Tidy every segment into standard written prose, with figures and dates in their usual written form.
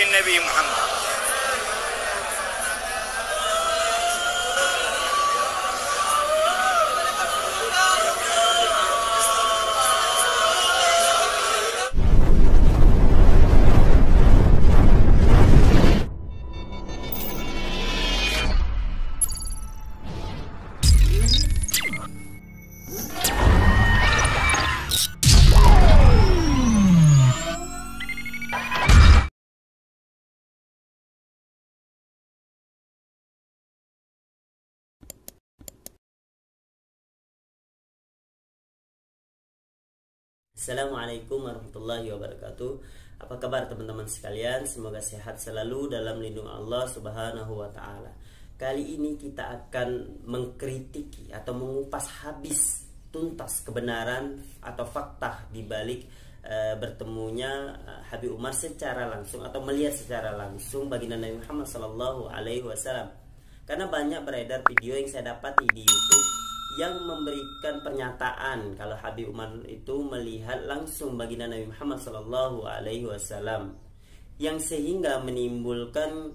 النبي محمد. Assalamualaikum warahmatullahi wabarakatuh. Apa kabar teman-teman sekalian? Semoga sehat selalu dalam lindung Allah Subhanahu wa ta'ala. Kali ini kita akan mengkritiki atau mengupas habis tuntas kebenaran atau fakta di balik bertemunya Habib Umar secara langsung atau melihat secara langsung baginda Nabi Muhammad SAW. Karena banyak beredar video yang saya dapati di YouTube yang memberikan pernyataan kalau Habib Umar itu melihat langsung baginda Nabi Muhammad SAW, yang sehingga menimbulkan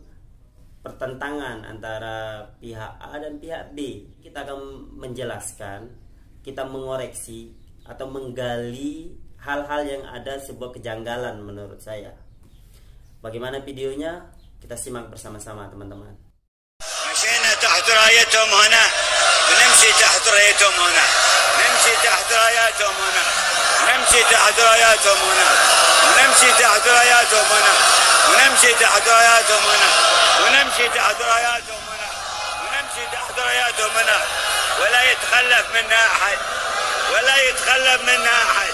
pertentangan antara pihak A dan pihak B. Kita akan menjelaskan, kita mengoreksi atau menggali hal-hal yang ada sebuah kejanggalan menurut saya. Bagaimana videonya? Kita simak bersama-sama teman-teman. نمشي تحت رايتهم هنا، نمشي تحت راياتهم هنا، نمشي تحت راياتهم هنا، ونمشي تحت راياتهم هنا، ونمشي تحت راياتهم هنا، ونمشي تحت راياتهم هنا، ونمشي تحت راياتهم هنا، ولا يتخلف منا احد، ولا يتخلف منا احد،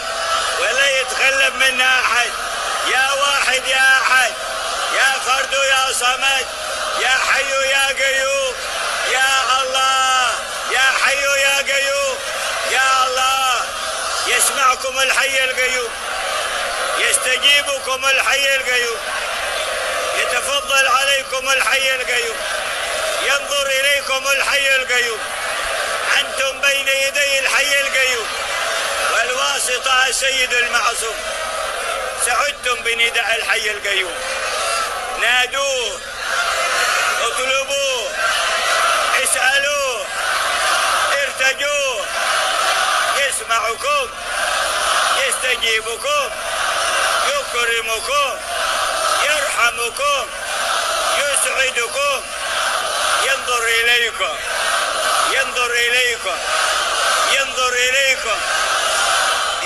ولا يتخلف منا احد. يا واحد يا احد، يا فرد يا صمد، يا حي يا قيوم، يا الله يا حي يا قيوم، يا الله يسمعكم الحي القيوم، يستجيبكم الحي القيوم، يتفضل عليكم الحي القيوم، ينظر إليكم الحي القيوم. أنتم بين يدي الحي القيوم، والواسطة السيد المعصوم. سعدتم بنداء الحي القيوم، نادوه، اطلبوه، اسألوه، ارتجوه، يسمعكم، يستجيبكم، يكرمكم، يرحمكم، يسعدكم، ينظر إليكم، ينظر إليكم، ينظر إليكم.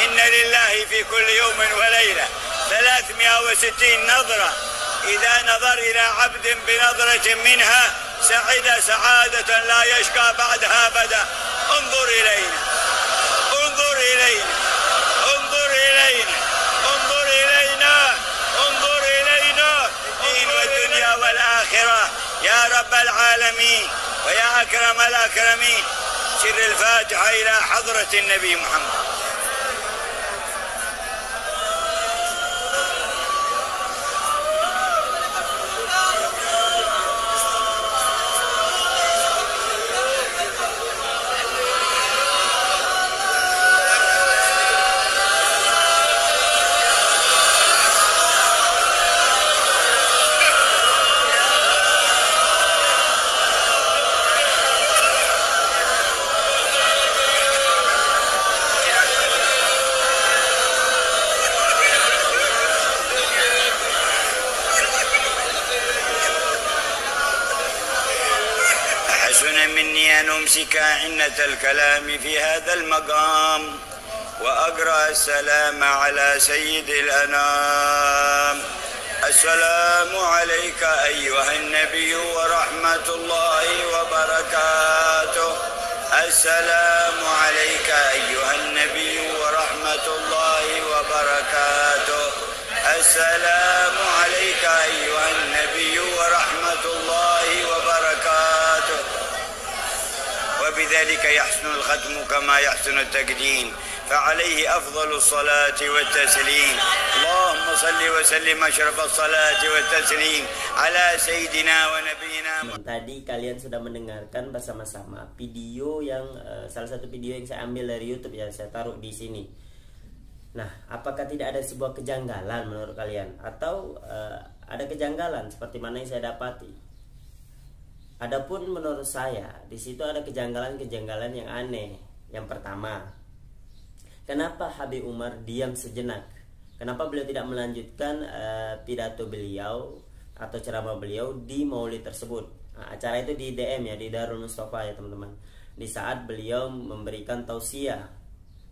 إن لله في كل يوم وليلة 360 نظرة، إذا نظر إلى عبد بنظرة منها سعد سعادة لا يشقى بعدها أبدا. انظر إلينا، انظر إلينا، انظر إلينا، انظر إلينا، انظر إلينا، الدين والدنيا والآخرة يا رب العالمين ويا أكرم الأكرمين. سر الفاتحة إلى حضرة النبي محمد. حسن مني أن أمسك عنة الكلام في هذا المقام وأقرأ السلام على سيد الأنام. السلام عليك أيها النبي ورحمة الله وبركاته. السلام عليك أيها النبي ورحمة الله وبركاته. السلام عليك أيها النبي ورحمة الله وبركاته. وبذلك يحسن الختم كما يحسن التقديم، فعليه أفضل الصلاة والتسليم. اللهم صل وسلم أشرف الصلاة والتسليم على سيدنا ونبينا. Tadi kalian sudah mendengarkan bersama-sama video yang salah satu video yang saya ambil dari YouTube, ya saya taruh di sini. Nah, apakah tidak ada sebuah kejanggalan menurut kalian? Atau ada kejanggalan seperti mana yang saya dapati. Adapun menurut saya di situ ada kejanggalan-kejanggalan yang aneh. Yang pertama, kenapa Habib Umar diam sejenak? Kenapa beliau tidak melanjutkan pidato beliau atau ceramah beliau di Maulid tersebut? Nah, acara itu di DM ya, di Darul Mustafa ya teman-teman. Di saat beliau memberikan tausiah.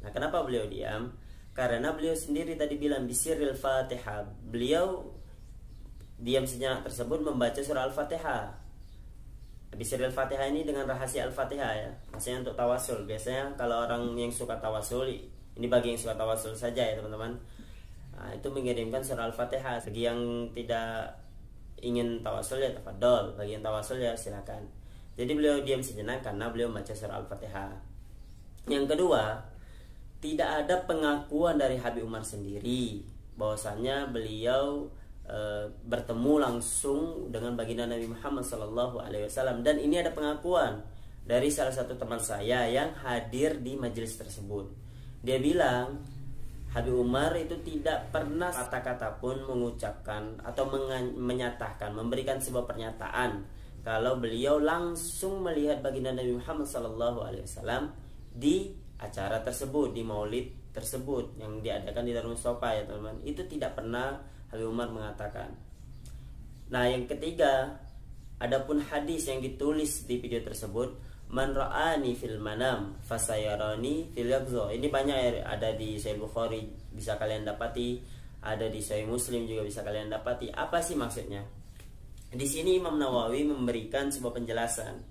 Nah, kenapa beliau diam? Karena beliau sendiri tadi bilang bisiril Fatihah. Beliau diam sejenak tersebut membaca surah Al-Fatihah. Bisiril Fatihah ini dengan rahasia Al-Fatihah ya. Maksudnya untuk tawasul. Biasanya kalau orang yang suka tawasul, ini bagi yang suka tawasul saja ya teman-teman. Nah, itu mengirimkan surah Al-Fatihah. Bagi yang tidak ingin tawasul ya tafadhol. Bagi yang tawasul ya silakan. Jadi beliau diam sejenak karena beliau membaca surah Al-Fatihah. Yang kedua, tidak ada pengakuan dari Habib Umar sendiri bahwasannya beliau bertemu langsung dengan baginda Nabi Muhammad SAW. Dan ini ada pengakuan dari salah satu teman saya yang hadir di majelis tersebut. Dia bilang Habib Umar itu tidak pernah kata-kata pun mengucapkan atau menyatakan, memberikan sebuah pernyataan kalau beliau langsung melihat baginda Nabi Muhammad SAW di acara tersebut, di Maulid tersebut yang diadakan di Darul Mustafa ya teman-teman. Itu tidak pernah Habib Umar mengatakan. Nah, yang ketiga, adapun hadis yang ditulis di video tersebut, man ra'ani fil manam fasayarani fil yaqza. Ini banyak ada di Sahih Bukhari, bisa kalian dapati, ada di Sahih Muslim juga bisa kalian dapati. Apa sih maksudnya? Di sini Imam Nawawi memberikan sebuah penjelasan.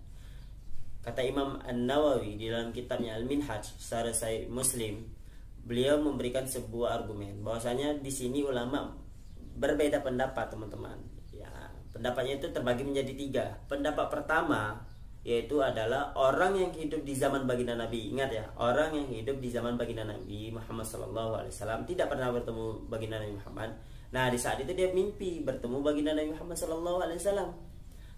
Kata Imam An-Nawawi di dalam kitabnya Al-Minhaj Syarah Sahih Muslim, beliau memberikan sebuah argumen bahwasanya di sini ulama berbeda pendapat teman-teman. Ya, pendapatnya itu terbagi menjadi 3. Pendapat pertama yaitu adalah orang yang hidup di zaman baginda Nabi. Ingat ya, orang yang hidup di zaman baginda Nabi Muhammad SAW tidak pernah bertemu baginda Nabi Muhammad. Nah, di saat itu dia mimpi bertemu baginda Nabi Muhammad SAW.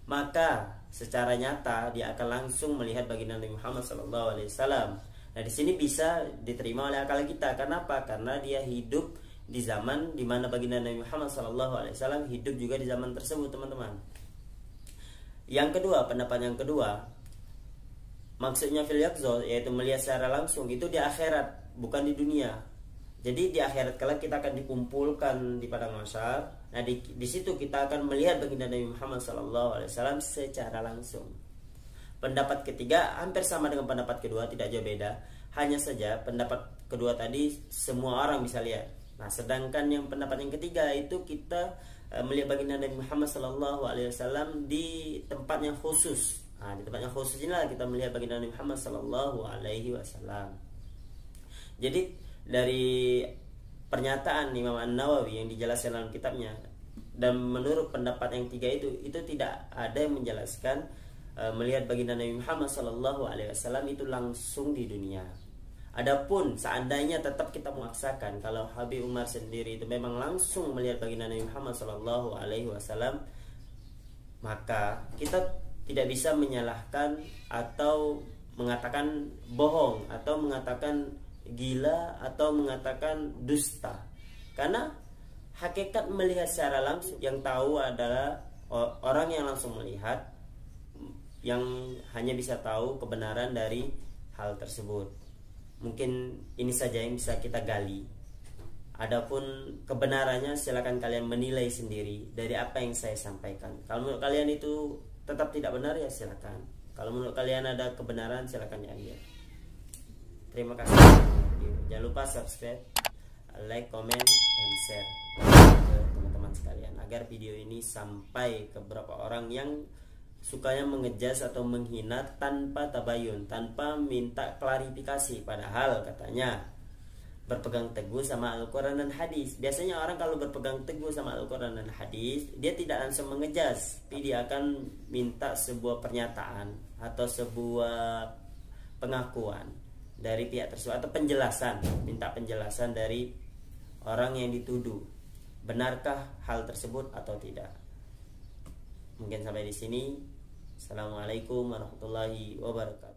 Maka secara nyata dia akan langsung melihat baginda Nabi Muhammad SAW. Nah, di sini bisa diterima oleh akal kita. Kenapa? Karena dia hidup di zaman di mana baginda Nabi Muhammad SAW hidup juga di zaman tersebut, teman-teman. Yang kedua, pendapat yang kedua, maksudnya fil yaqza, yaitu melihat secara langsung, itu di akhirat, bukan di dunia. Jadi di akhirat kelak kita akan dikumpulkan di padang mahsyar. Nah, di situ kita akan melihat baginda Nabi Muhammad SAW secara langsung. Pendapat ketiga hampir sama dengan pendapat kedua, tidak jauh beda. Hanya saja pendapat kedua tadi semua orang bisa lihat. Nah, sedangkan yang pendapat yang ketiga itu kita melihat baginda Nabi Muhammad SAW di tempat yang khusus. Nah, di tempat yang khusus inilah kita melihat baginda Nabi Muhammad SAW. Jadi dari pernyataan Imam An-Nawawi yang dijelaskan dalam kitabnya, dan menurut pendapat yang 3 itu tidak ada yang menjelaskan melihat baginda Nabi Muhammad SAW itu langsung di dunia. Adapun seandainya tetap kita memaksakan kalau Habib Umar sendiri itu memang langsung melihat baginda Nabi Muhammad SAW, maka kita tidak bisa menyalahkan atau mengatakan bohong atau mengatakan gila atau mengatakan dusta. Karena hakikat melihat secara langsung yang tahu adalah orang yang langsung melihat, yang hanya bisa tahu kebenaran dari hal tersebut. Mungkin ini saja yang bisa kita gali. Adapun kebenarannya silakan kalian menilai sendiri dari apa yang saya sampaikan. Kalau menurut kalian itu tetap tidak benar ya silakan. Kalau menurut kalian ada kebenaran silakan diambil. Terima kasih. Jangan lupa subscribe, like, komen, dan share ke teman-teman sekalian agar video ini sampai ke beberapa orang yang sukanya mengejas atau menghina tanpa tabayun, tanpa minta klarifikasi. Padahal katanya berpegang teguh sama Al-Quran dan hadis. Biasanya orang kalau berpegang teguh sama Al-Quran dan hadis, dia tidak langsung mengejas, tapi dia akan minta sebuah pernyataan atau sebuah pengakuan dari pihak tersebut atau penjelasan, minta penjelasan dari orang yang dituduh, benarkah hal tersebut atau tidak. Mungkin sampai di sini. Assalamualaikum warahmatullahi wabarakatuh.